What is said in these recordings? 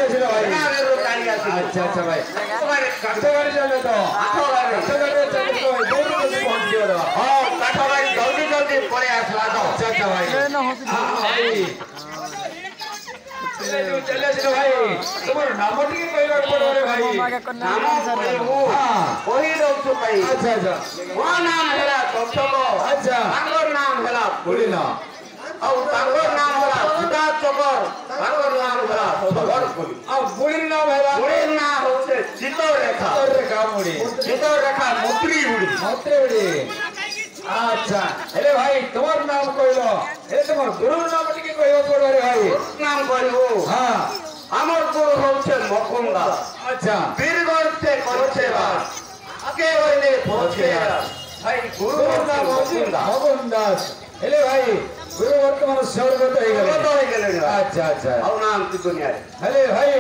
ଆସିଲ ଭାଇ ଆଚ୍ଛା ଆଚ୍ଛା ଭାଇ କାଠ ଗାଡ଼ି ଚାଲେ ତ କାଠ ଗାଡ଼ିରେ ଚାଲିବ ପହଞ୍ଚିବ ହଁ କାଠ ଗାଡ଼ି ଜଲ୍ଦି ଜଲ୍ଦି ପଳେଇ ଆସିଲା ତ ଆଚ୍ଛା ଆଚ୍ଛା ଭାଇ ଚାଲି ଆସିଲ ଭାଇ ତୁମର ନାମ ଟିକେ କହିବାକୁ ପଡ଼ିବ ଭାଇ ନାମ କହିବୁ କହି ଦଉଛୁ ଭାଇ ଆଚ୍ଛା ଆଚ୍ଛା ମୋ ନାମ ହେଲା ଦର୍ଶକ ଆଚ୍ଛା ତାଙ୍କର ନାମ ହେଲା ବୁଲିନ ଆଉ ତାଙ୍କର ନାମ ହେଲା ସୁଧା ଚକର ତାଙ୍କର ନାମ ହେଲା ସବରପୁରୀ ଆଉ ବୁଢ଼ୀର ନାମ ହେଲା ବୁଢ଼ୀର ନାଁ ହଉଛି ଚିତ୍ତରେଖା ରେଖା ମୁଢ଼ି ଚିତ୍ତରେଖା ମୁତ୍ରୀ ବୁଢ଼ୀ ମତେ ବୁଢ଼ୀ ଆଚ୍ଛା ହେଲେ ଭାଇ তোমার নাম কইল এ তোমার গুরুর নাম টিকে কইব পড়বে ভাই নাম କହିବୁ হ্যাঁ আমার গুরু হচ্ছে মকুন্দা আচ্ছা বীরগড়তে করছে বাস আগে হইলে পৌঁছে ভাই গুরুর নাম হচ্ছে মগন দাস হেলে ভাই গুরু বর্তমান স্বর্গত হয়ে গেল আচ্ছা আচ্ছা ଆଉ ନାହାନ୍ତି ଦୁନିଆରେ হেলে ভাই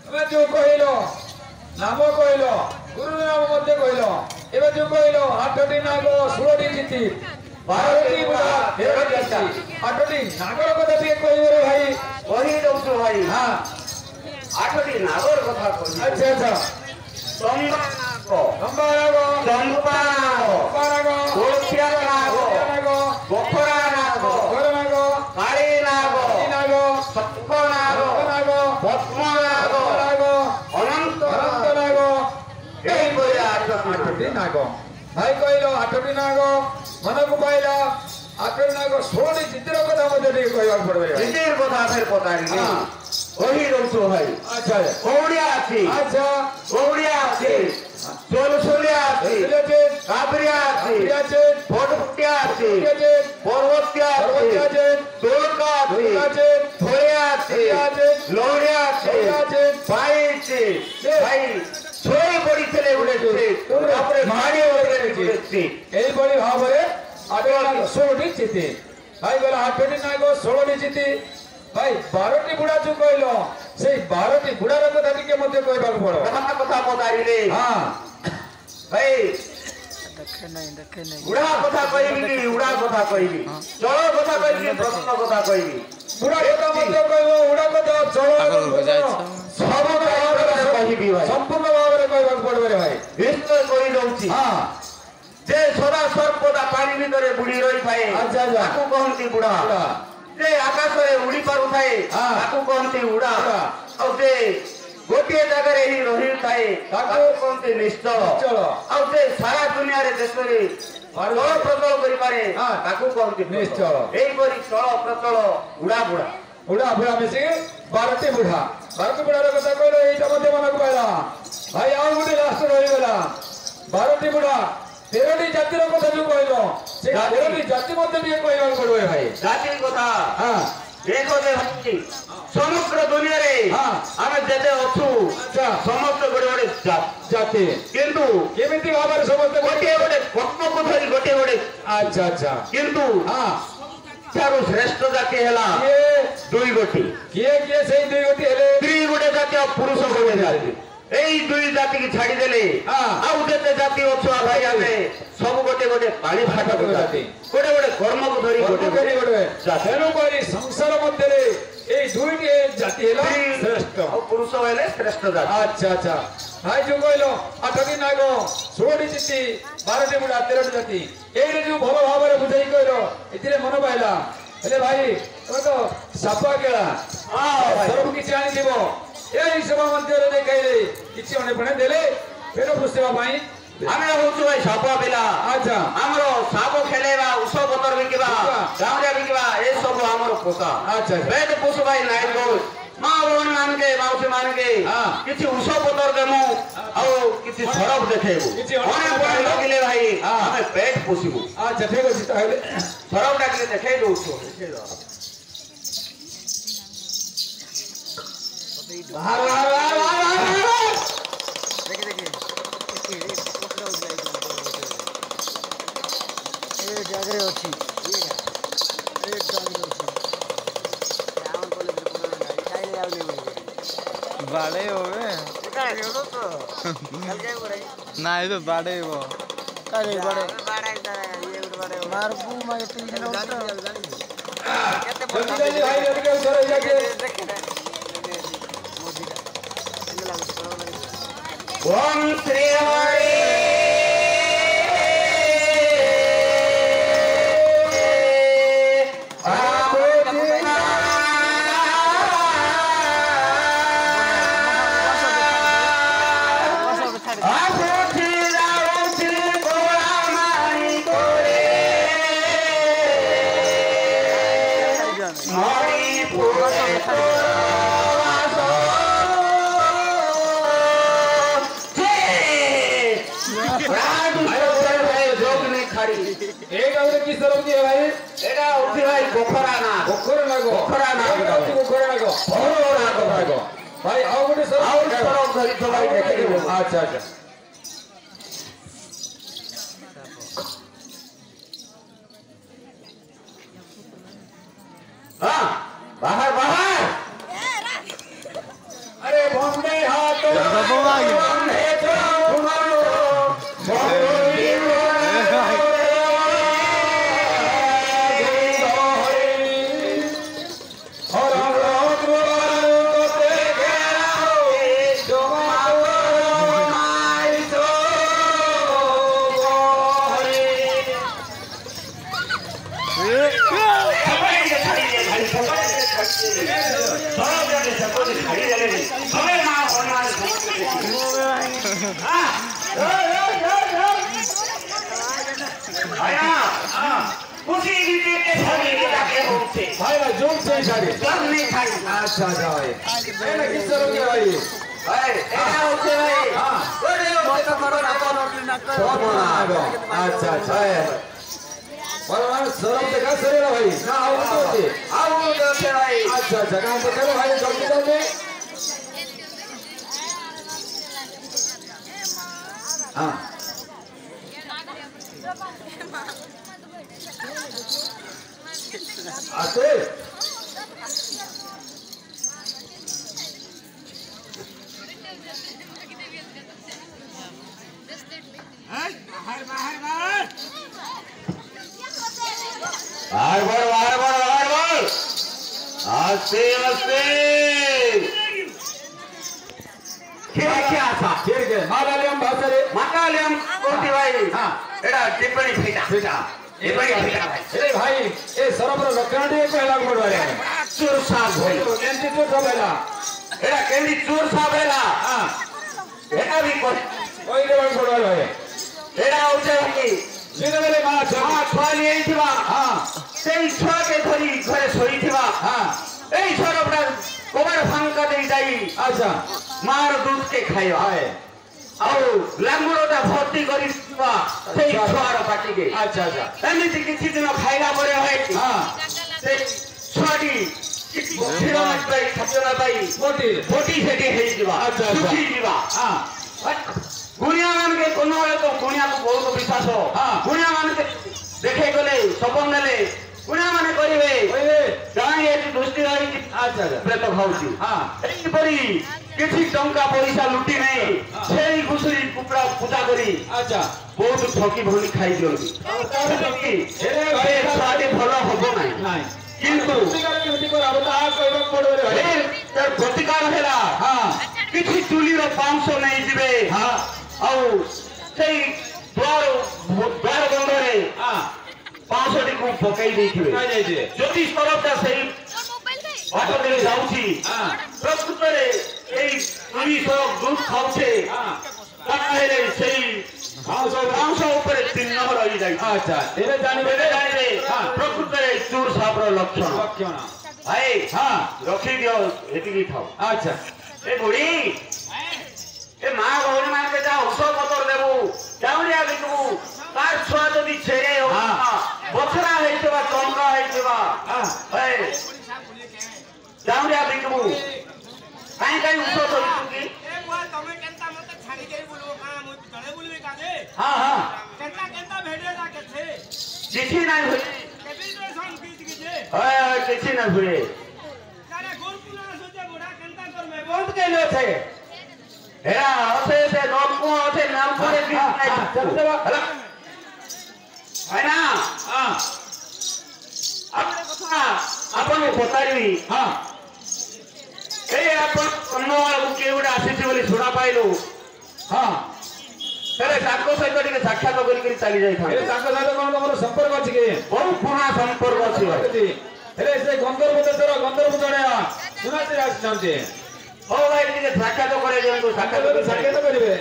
তুমি যে কইল নাম কইল গুরুর নাম মধ্যে কইল এবার যে কইল 8টি নাগ 16টি চিতি 12টি বুড়া 13টি চিতি 8টি নাগর কথা দিয়ে কইবে রে ভাই କହି ଦଉଛୁ ଭାଇ হ্যাঁ 8ଟି ନାଗର କଥା କହିବି আচ্ছা আচ্ছা ଚମ୍ବା ନାଗ লম্বা নাগ ଚମ୍ପା ନାଗ লম্বা নাগ କୋଳଥିଆର ନାଗ নাগ ବଖରା ନାଗ ঘর নাগ କାଳି ନାଗ নাগ ସତ୍ପ ନାଗ নাগ ପଦ୍ମ ନାଗ নাগ ଅନନ୍ତ অনন্ত নাগ ଏଇଭଳି 8টি নাগ ভাই কইল 8টি নাগ মনକୁ পাইলা 8টি নাগ 16টি চিত্র কথা মধ্যে দিয়ে কইବାକୁ পড়বে ନିଜର କଥା ଫେର ପଚାରିଲି କହି ଦଉଛୁ ଭାଇ আচ্ছা କଉଡ଼ିଆ ଅଛି আচ্ছা କଉଡ଼ିଆ ଅଛି ଚୋଲସୁଲିଆ ଅଛି আছে କାବରିଆ ଅଛି আছে ଭୋଟପୁଟିଆ ଅଛି আছে ପର୍ବତିଆ ଅଛି আছে ତୋଲକା ଅଛି আছে ଥଳିଆ ଅଛି আছে ଲଉଡ଼ିଆ ଅଛି আছে ଭାଇ ଅଛି ଭାଇ ଶୋଇ ପଡ଼ିଥିଲେ ଗୋଟେ ତାପରେ ମାଡ଼ି ଗୋଟେ এইভাবে ভাবে 8টি নাগ 16টি চিতি ভাই বলে 8টি নাগ 16টি চিতি ভাই 12টি বুড়া যে কইল সেই 12টি বুড়ার কথা টিকে মধ্যে কইବାକୁ পড়ো କଥା ପଚାରିଲେ হ্যাঁ ଭାଇ ଉଡ଼ା କଥା କହିବି କି ଉଡ଼ା କଥା କହିବି ଚଳ କଥା କହିବି ପ୍ରଶ୍ନ କଥା କହିବି বুড়া কথা মধ্যে কইব উড়া কথা চলো ସବୁ ଭାବରେ କହିବି ଭାଇ সম্পূর্ণ ভাবে কইବାକୁ পড়বে রে ভাই ନିଶ୍ଚୟ କହି ଦଉଛି হ্যাঁ ଯେ ସଦା ସର୍ବଦା ପାଣି ଭିତରେ ବୁଡ଼ି ରହିଥାଏ ଆଚ୍ଛା, ଆଚ୍ଛା। ତାକୁ କହନ୍ତି ବୁଢ଼ା ବୁଢ଼ା। ଯେ ଆକାଶରେ ଉଡ଼ି ପାରୁଥାଏ ହଁ। ତାକୁ କହନ୍ତି ଉଡ଼ା ଉଡ଼ା। ଆଉ ଯେ ଗୋଟିଏ ଜାଗାରେ ହିଁ ରହିଥାଏ ତାକୁ ତାକୁ କହନ୍ତି ନିଶ୍ଚଳ ନିଶ୍ଚଳ। ଆଉ ଯେ ସାରା ଦୁନିଆରେ ଦେଶରେ ଚଳ ପ୍ରଚଳ କରିପାରେ ହଁ। ତାକୁ କହନ୍ତି ନିଶ୍ଚଳ। ଏହିପରି ଚଳ ପ୍ରଚଳ ଉଡ଼ା ବୁଢ଼ା বুড়া বুড়া মিশিকি 12টি বুড়া 12টি বুড়ার কথা কইলো এইটা মধ্যে মনକୁ পাইলা ভাই আর গোটে লাস্ট রইগলা 12টি বুড়া 13টি জাতির কথা যে কইলো সেই 13টি জাতি মধ্যে দিয়ে কইବାକୁ পড়বে ভাই ଜାତି କଥା হ্যাঁ ଏକ ଯେ ଅଛି ସମଗ୍ର ଦୁନିଆରେ ହଁ। ଆମେ ଯେତେ ଅଛୁ আচ্ছা ସମସ୍ତେ ଗୋଟେ ଗୋଟେ জাতি କିନ୍ତୁ কেমিতি ভাবে সমস্ত ଗୋଟିଏ ଗୋଟେ ପଦ୍ମକୁ ଧରି ଗୋଟିଏ ଗୋଟେ আচ্ছা আচ্ছা କିନ୍ତୁ হ্যাঁ ତାର ଶ୍ରେଷ୍ଠ ଜାତି ହେଲା କିଏ ଦୁଇ ଗୋଟି କିଏ କିଏ ସେଇ ଦୁଇ ଗୋଟି ହେଲେ ସ୍ତ୍ରୀ ଗୋଟେ ଜାତି ଆଉ ପୁରୁଷ ଗୋଟେ ଜାତି ଏଇ ଦୁଇ ଜାତିକି ଛାଡ଼ିଦେଲେ ହଁ। ଆଉ ଯେତେ ଜାତି ଅଛୁ ଭାଇ ଆମେ ସବୁ ଗୋଟେ ଗୋଟେ ପାଣି ଫାଟକ ଜାତି ଗୋଟେ ଗୋଟେ କର୍ମକୁ ଧରି ଗୋଟେ কর্মচারী ଗୋଟେ বলবে জাতি। তেণুকরি সংসার মধ্যে এই দুইটি জাতি হলো শ্রেষ্ঠ ଆଉ পুରୁଷ ହେଲେ ଶ୍ରେଷ୍ଠ ଜାତି আচ্ছা আচ্ছা ভাই যে কইল 8টি নাগ 16টি চিতি 12টি বুড়া 13টি জাতি এইটা যে ভালো ভাবে বুঝাই কইল এতিরে মন পাইলা হেলে ভাই তুমি তো সাপা কেলা সব কিছু আনি দিব এই সভা মধ্যে দেখাইলে কিছু অনেক পণে দেলে পেট পুষিবা পাই ଆମେ ହଉଛୁ ଭାଇ ସାପ ପିଲା আচ্ছা ଆମର ସାପ ଖେଳେଇବା ଉଷ ପତର ବିକିବା ଗାଉଁଲିଆ ବିକିବା ଏସବୁ ଆମର ପୋଷା আচ্ছা ବେଦ ପୋଷ ଭାଇ ନାଇଁ କରୁ ମା ଭଉଣୀ ମାନକେ ମାଉସୀ ମାନକେ ହଁ। କିଛି ଉଷ ପତର ଦେମୁ ଆଉ କିଛି ସରଫ ଦେଖେଇବୁ କିଛି ଅନେକ ବଡ଼ ଲଗିଲେ ଭାଇ ହଁ। ଆମେ ପେଟ ପୋଷିବୁ আচ্ছা ঠিক আছে তাহলে ସରଫଟା ଟିକେ ଦେଖେଇ ଦଉଛୁ ବାହାର ବାହାର ବାହାର ବାହାର ବାହାର देखिए देखिए देखिए पकड़ा हो गया ये जागरे अच्छी ये जागरे अच्छी रावण कॉलेज में कोना गाड़ी खाइले आउ नहीं बोल बाड़े होवे का रे तो कल जाए बोरे ना ये तो बाड़े हो अरे बड़े बड़ा इधर ये बड़े मार बू मारे तीन दिन जल्दी जल्दी भाई जल्दी उधर जाके ओम श्री हरि एक आदमी किस तरह की है भाई एटा उठी भाई गोखरा ना गोखरा ना गोखरा ना भाई आओ गोटे सर और तरफ धरी तो भाई देखे अच्छा अच्छा हाँ बाहर बाहर अरे बॉम्बे हाथ भाई भाई जोर से साड़ी अच्छा अच्छा भाई एना किस तरह की भाई भाई एटा उठे भाई हां अच्छा अच्छा बराबर सरम देखा सरेरा भाई ना आओ तो भाई अच्छा अच्छा काम तो करो भाई जल्दी जल्दी हाँ आते बार आस्ते आस्ते क्या था फिर के मालालियम भाषारे मातालियम कोटी भाई हाँ एटा टिप्पणी फीटा बेटा टिप्पणी फीटा भाई ए भाई ए सरपर लक्षण टे कहला पड़वारे चोर साहब भाई केंती तो सबेला एटा केंदी चोर साहब हेला हां एटा भी कोई रे बड़ पड़वारे भाई एटा उठे भाई सीधे मेरे मां छुआ लिए थिबा हां सेई छुआ के धरी घरे सोई थिबा हां एई छोरा बड़ा कोबर फांका दे जाई अच्छा मार दूध के खाइबा हाय ଆଉ ଲାଙ୍ଗୁଡ଼ଟା ଭର୍ତ୍ତି କରିଥିବା ସେଇ ଛୁଆର ପାଟିକେ अच्छा अच्छा ଏମିତି କିଛି ଦିନ ଖାଇଲା ପରେ ଭାଇ हां ସେ ଛୁଆଟି କ୍ଷୀର ପାଇ ଖାଦ୍ୟ ପାଇ मोटी ଫୋଟି ସେଠି ହେଇଯିବା ଆଚ୍ଛା, ଆଚ୍ଛା। ଶୁଖିଯିବା हां ଗୁଣିଆ ମାନକେ କୋନବେଳେ ତ ଗୁଣିଆକୁ ବହୁତ ବିଶ୍ୱାସ ହଁ। ଗୁଣିଆ ମାନକେ ଦେଖେଇ ଗଲେ ସପନ ନେଲେ ଗୁଣିଆ ମାନେ କରିବେ ओए କାହିଁ ଏଠି ଦୃଷ୍ଟି ରହିଛି अच्छा अच्छा ପ୍ରେତ ଖାଉଛି हां ଏହିପରି କିଛି ଟଙ୍କା ପଇସା ଲୁଟି ନେଇ ଛେଳି ଘୁଷୁରି କୁକୁଡ଼ା ପୂଜା କରି अच्छा ବହୁତ ଠକି ଭଳି ଖାଇଦିଅନ୍ତି एरे भाई ଛୁଆଟି ଭଲ ହବ ନାହିଁ नहीं କିନ୍ତୁ केमती कर अब ता कहबा पड़वारे भाई ତାର ପ୍ରତିକାର ହେଲା हां କିଛି ଚୁଲିର ପାଉଁଶ ନେଇଯିବେ हां ଆଉ ସେଇ ଦ୍ୱାର ବନ୍ଧରେ हां ପାଉଁଶଟିକୁ ପକେଇ ଦେଇଥିବେ काय जाइए ଯଦି ସରଟା ସେଇ ବାଟ ଦେଇ ଯାଉଛି हां ପ୍ରକୃତରେ ଏଇ ଚୁଲି ସହ ଦୁଧ ଖାଉଛେ हां ତାହେଲେ ସେଇ ପାଉଁଶ ଉପରେ ଚିହ୍ନ ରହିଯାଇଛି अच्छा तेरे जाने ଏବେ ଜାଣିବେ ପ୍ରକୃତରେ ଚୋର ସାପର ଲକ୍ଷଣ लक्षण ଭାଇ हां ରଖିଦିଅ ଏତିକି ଥାଉ अच्छा ଏ ବୁଢୀ ଏ ମା ଭଉଣୀ ମାନଙ୍କୁ ଯାହା ଔଷଧ ପତ୍ର ଦେବୁ ଚାଉଳିଆ ବିକିବୁ ତାର ଛୁଆ ଯଦି ଛେରେ ବଛରା ହେଇଥିବା ଚମକା ହେଇଥିବା हां ଚାଉଳିଆ ବିକିବୁ କାହିଁ କାହିଁ ଔଷଧ ବିକୁ କି हां हां କିଛି ନାହିଁ ହୁଏ କିଛି ନାହିଁ ହୁଏ बहुत के लो थे ହେରା ଅଛେ ସେ ନଳକୂଅ ଅଛେ ନଳକୂଅରେ ହେଲା ଭାଇନା हां ଆପଣଙ୍କୁ ପଚାରିବି हां ଏଇ ଆପଣ ଅନ୍ନକୁ କିଏ ଗୋଟେ ଆସିଛି ବୋଲି ଶୁଣା ପାଇଲୁ ହଁ ହେଲେ ତାଙ୍କ ସହିତ ଟିକେ ସାକ୍ଷାତ କରିକି ଚାଲି ହେଲେ ଯାଇଥାନ୍ତେ। ତାଙ୍କ ସହିତ କଣ ତମର ସମ୍ପର୍କ ଅଛି କି? ବହୁତ ପୁରୁଣା ସମ୍ପର୍କ ଅଛି ଭାଇ। ହେଲେ ସେ ଗନ୍ଧର୍ବ ଦେଶର ଗନ୍ଧର୍ବ ଜଣେ ସୁନାସିରେ ଆସିଛନ୍ତି। ହଉ ଭାଇ ଟିକେ ସାକ୍ଷାତ କରେଇ ଦିଅନ୍ତୁ। ସାକ୍ଷାତ କରିବେ।